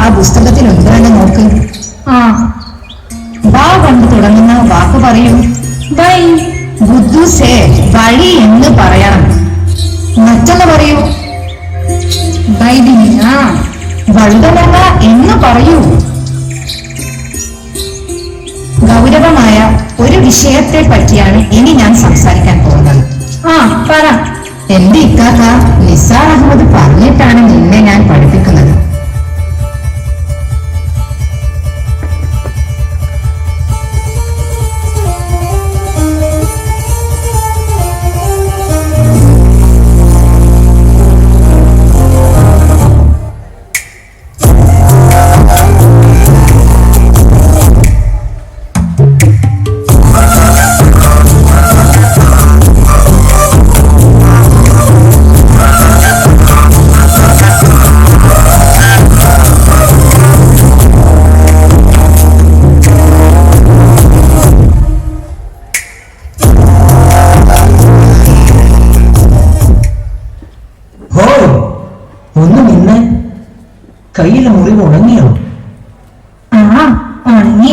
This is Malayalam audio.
ആ പുസ്തകത്തിൽ എന്താണ് നോക്ക്. ആ വാ കൊണ്ട് തുടങ്ങുന്ന വാക്ക് പറയൂ. ബൈ. ബുദ്ധു സേ വഴി എന്ന് പറയണം. മറ്റൊന്ന് പറയൂ. ബൈബിളിയ. വഴുതനങ്ങ എന്ന് പറയൂ. ഗൗരവമായ ഒരു വിഷയത്തെ പറ്റിയാണ് ഇനി ഞാൻ സംസാരിക്കാൻ പോകുന്നത്. ആ പറ. എന്റെ ഇക്കാക്ക നിസാർ അഹമ്മദ് പറഞ്ഞിട്ടാണ് നിന്നെ ഞാൻ പഠിപ്പിക്കുന്നത്. ഒന്ന് നിന്നെ. കയ്യിലെ മുറിവ് ഉണങ്ങിയോ? ആ ഉണങ്ങി.